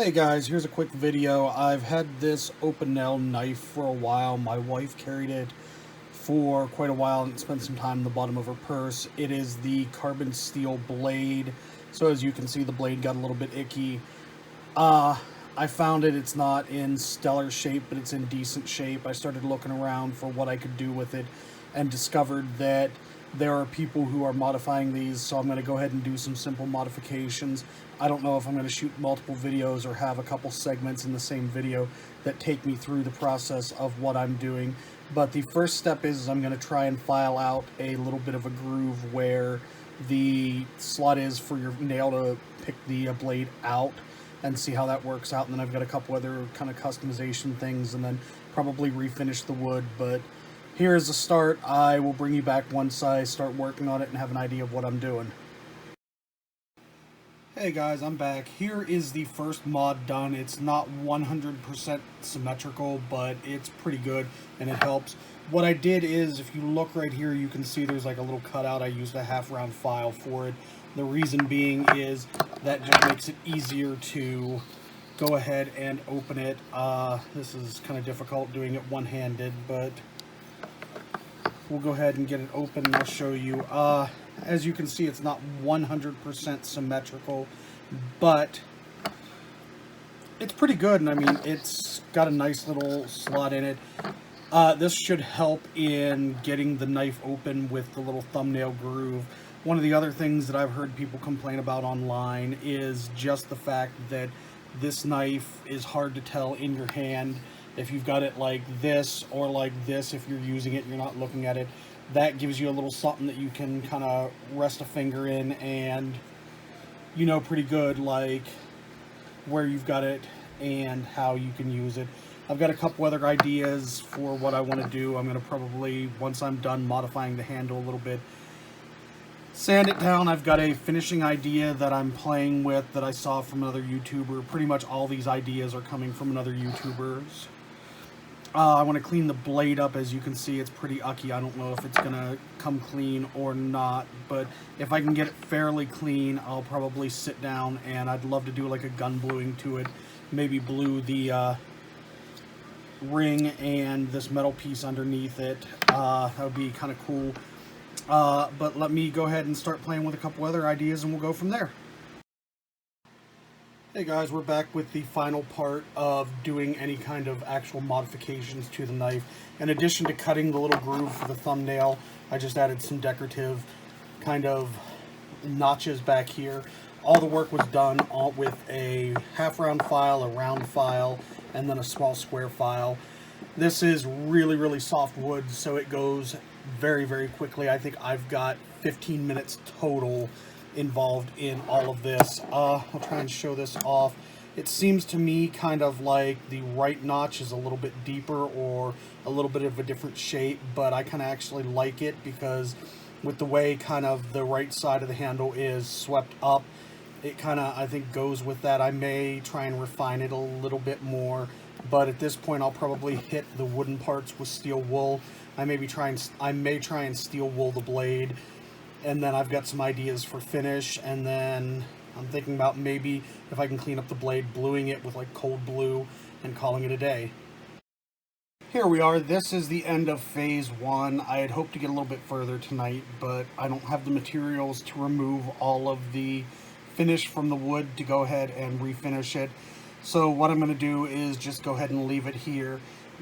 Hey guys, here's a quick video. I've had this Opinel knife for a while. My wife carried it for quite a while and spent some time in the bottom of her purse. It is the carbon steel blade. So as you can see, the blade got a little bit icky. I found it's not in stellar shape, but it's in decent shape. I started looking around for what I could do with it and discovered that there are people who are modifying these, so I'm going to go ahead and do some simple modifications. I don't know if I'm going to shoot multiple videos or have a couple segments in the same video that take me through the process of what I'm doing, but the first step is I'm going to try and file out a little bit of a groove where the slot is for your nail to pick the blade out, and see how that works out. And then I've got a couple other kind of customization things, and then probably refinish the wood. But here is a start. I will bring you back once I start working on it and have an idea of what I'm doing. Hey guys, I'm back. Here is the first mod done. It's not 100% symmetrical, but it's pretty good and it helps. What I did is, if you look right here, you can see there's like a little cutout. I used a half-round file for it. The reason being is that just makes it easier to go ahead and open it. This is kind of difficult doing it one-handed, but we'll go ahead and get it open and I'll show you. As you can see, it's not 100% symmetrical, but it's pretty good. And I mean, it's got a nice little slot in it. This should help in getting the knife open with the little thumbnail groove. One of the other things that I've heard people complain about online is just the fact that this knife is hard to tell in your hand if you've got it like this or like this. If you're using it and you're not looking at it, that gives you a little something that you can kind of rest a finger in and you know pretty good like where you've got it and how you can use it. I've got a couple other ideas for what I want to do. I'm going to probably, once I'm done modifying the handle a little bit, sand it down. I've got a finishing idea that I'm playing with that I saw from another YouTuber. Pretty much all these ideas are coming from another YouTubers. I want to clean the blade up. As you can see, it's pretty ucky. I don't know if it's going to come clean or not, but if I can get it fairly clean, I'll probably sit down and I'd love to do like a gun bluing to it. Maybe blue the ring and this metal piece underneath it. That would be kind of cool. But let me go ahead and start playing with a couple other ideas and we'll go from there. Hey guys, we're back with the final part of doing any kind of actual modifications to the knife. In addition to cutting the little groove for the thumbnail, I just added some decorative kind of notches back here. All the work was done with a half-round file, a round file, and then a small square file. This is really soft wood, so it goes very quickly. I think I've got 15 minutes total involved in all of this. I'll try and show this off. It seems to me kind of like the right notch is a little bit deeper or a little bit of a different shape, but I kind of actually like it because with the way kind of the right side of the handle is swept up, it kind of, I think, goes with that. I may try and refine it a little bit more, but at this point I'll probably hit the wooden parts with steel wool. I may try and steel wool the blade, and then I've got some ideas for finish, and then I'm thinking about maybe if I can clean up the blade, bluing it with like cold blue and calling it a day. Here we are. This is the end of phase one. I had hoped to get a little bit further tonight, but I don't have the materials to remove all of the finish from the wood to go ahead and refinish it. So what I'm going to do is just go ahead and leave it here.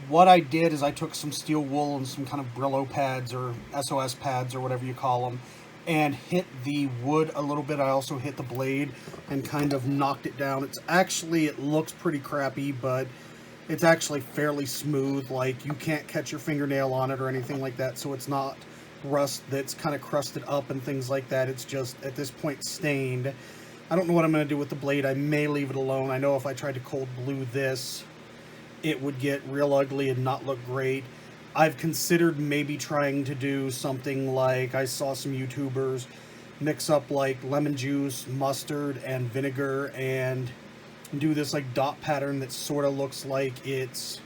What I did is I took some steel wool and some kind of Brillo pads or SOS pads or whatever you call them and hit the wood a little bit. I also hit the blade and kind of knocked it down. It looks pretty crappy, but it's actually fairly smooth. Like, you can't catch your fingernail on it or anything like that, so it's not rust that's kind of crusted up and things like that. It's just at this point stained. I don't know what I'm going to do with the blade. I may leave it alone. I know if I tried to cold blue this, it would get real ugly and not look great. I've considered maybe trying to do something like, I saw some YouTubers mix up like lemon juice, mustard, and vinegar and do this like dot pattern that sort of looks like it's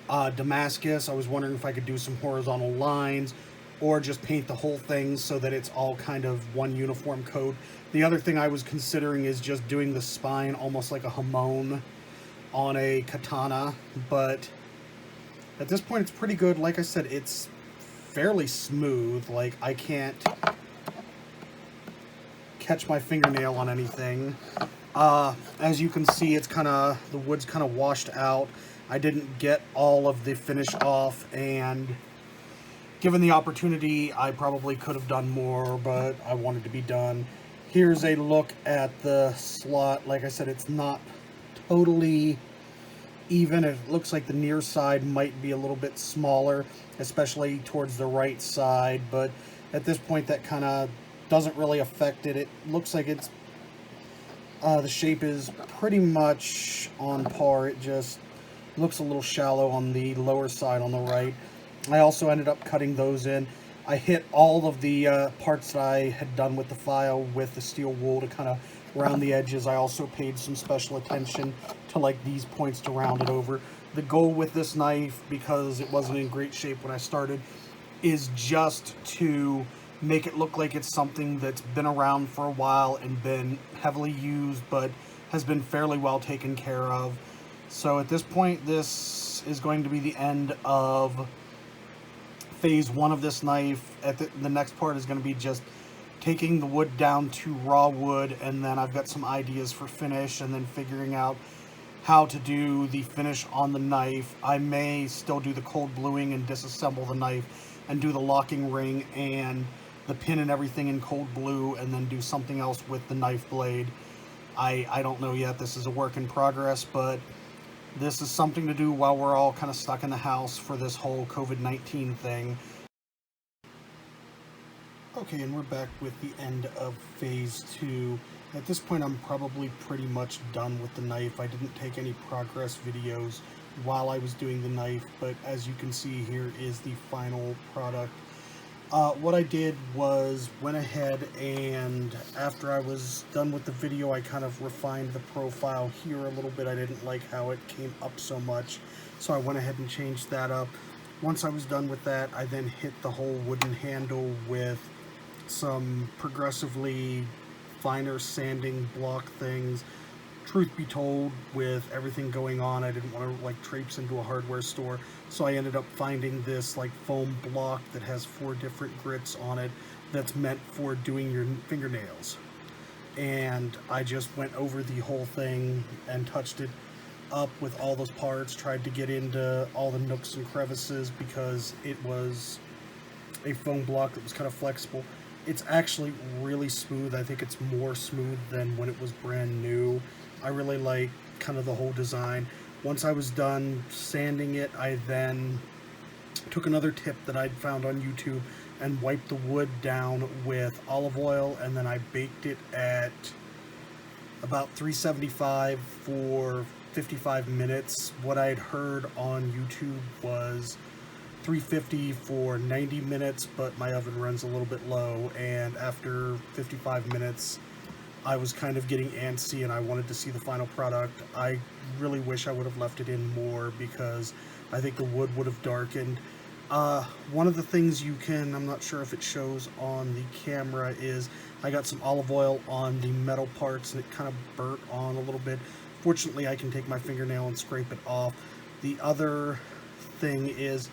Damascus. I was wondering if I could do some horizontal lines, or just paint the whole thing so that it's all kind of one uniform coat. The other thing I was considering is just doing the spine almost like a hamon on a katana, but at this point it's pretty good. Like I said, it's fairly smooth. Like, I can't catch my fingernail on anything. As you can see, it's kind of, the wood's kind of washed out. I didn't get all of the finish off, and given the opportunity, I probably could have done more, but I wanted to be done. Here's a look at the slot. Like I said, it's not totally even. It looks like the near side might be a little bit smaller, especially towards the right side, but at this point that kind of doesn't really affect it. It looks like it's the shape is pretty much on par. It just looks a little shallow on the lower side on the right. I also ended up cutting those in. I hit all of the parts that I had done with the file with the steel wool to kind of round the edges. I also paid some special attention to like these points to round it over. The goal with this knife, because it wasn't in great shape when I started, is just to make it look like it's something that's been around for a while and been heavily used, but has been fairly well taken care of. So at this point, this is going to be the end of phase one of this knife. The next part is going to be just taking the wood down to raw wood, and then I've got some ideas for finish, and then figuring out how to do the finish on the knife. I may still do the cold bluing and disassemble the knife and do the locking ring and the pin and everything in cold blue, and then do something else with the knife blade. I don't know yet. This is a work in progress, but this is something to do while we're all kind of stuck in the house for this whole COVID-19 thing. Okay, and we're back with the end of phase two. At this point, I'm probably pretty much done with the knife. I didn't take any progress videos while I was doing the knife, but as you can see, here is the final product. What I did was went ahead, and after I was done with the video, I kind of refined the profile here a little bit. I didn't like how it came up so much, so I went ahead and changed that up. Once I was done with that, I then hit the whole wooden handle with some progressively finer sanding block things. Truth be told, with everything going on, I didn't want to like traipse into a hardware store, so I ended up finding this like foam block that has 4 different grits on it that's meant for doing your fingernails. And I just went over the whole thing and touched it up with all those parts, tried to get into all the nooks and crevices because it was a foam block that was kind of flexible. It's actually really smooth. I think it's more smooth than when it was brand new. I really like kind of the whole design. Once I was done sanding it, I then took another tip that I'd found on YouTube and wiped the wood down with olive oil, and then I baked it at about 375 for 55 minutes. What I'd heard on YouTube was 350 for 90 minutes, but my oven runs a little bit low, and after 55 minutes I was kind of getting antsy and I wanted to see the final product. I really wish I would have left it in more because I think the wood would have darkened. One of the things you can, I'm not sure if it shows on the camera, is I got some olive oil on the metal parts and it kind of burnt on a little bit. Fortunately, I can take my fingernail and scrape it off. The other thing is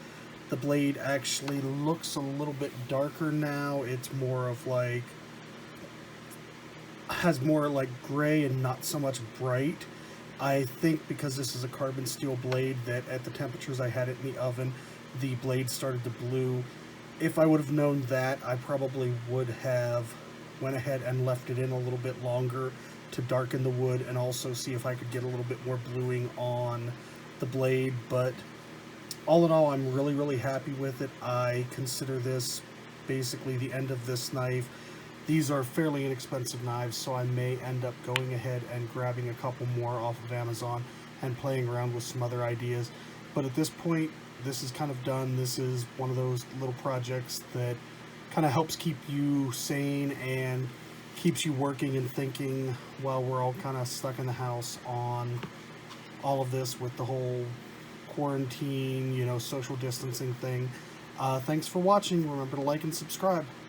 the blade actually looks a little bit darker now. It's more of like, has more like gray and not so much bright. I think because this is a carbon steel blade that at the temperatures I had it in the oven, the blade started to blue. If I would have known that, I probably would have went ahead and left it in a little bit longer to darken the wood and also see if I could get a little bit more bluing on the blade. But all in all, I'm really happy with it. I consider this basically the end of this knife. These are fairly inexpensive knives, so I may end up going ahead and grabbing a couple more off of Amazon and playing around with some other ideas. But at this point, this is kind of done. This is one of those little projects that kind of helps keep you sane and keeps you working and thinking while we're all kind of stuck in the house on all of this with the whole quarantine, you know, social distancing thing. Thanks for watching. Remember to like and subscribe.